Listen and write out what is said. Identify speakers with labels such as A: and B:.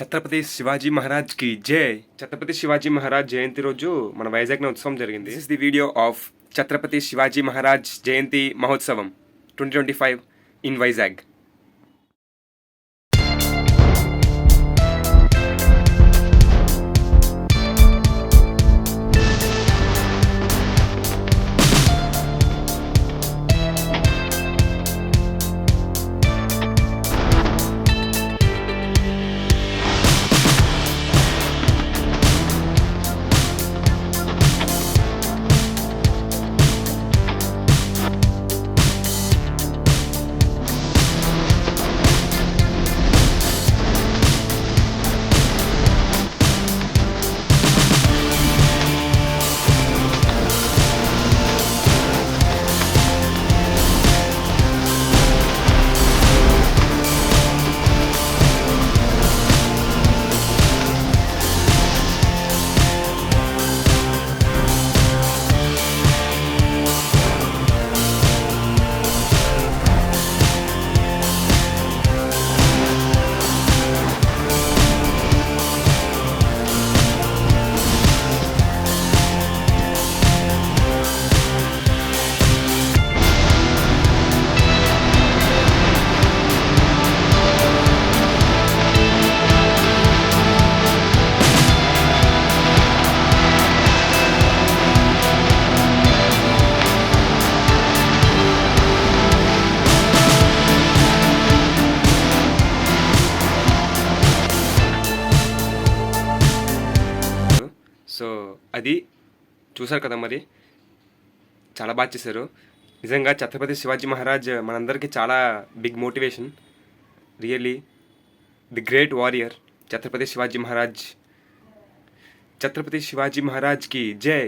A: ఛత్రపతి శివాజీ మహారాజ్ కి జై. ఛత్రపతి శివాజీ మహారాజ్ జయంతి రోజు మన వైజాగ్లో ఉత్సవం జరిగింది. This is the video of Chhatrapati Shivaji Maharaj Jayanti మహోత్సవం 2025 ఇన్ వైజాగ్. సో అది చూసారు కదా, మరి చాలా బాగా చేశారు. నిజంగా ఛత్రపతి శివాజీ మహారాజ్ మనందరికీ చాలా big motivation. Really the great warrior Chhatrapati Shivaji Maharaj. Chhatrapati Shivaji మహారాజ్కి జై.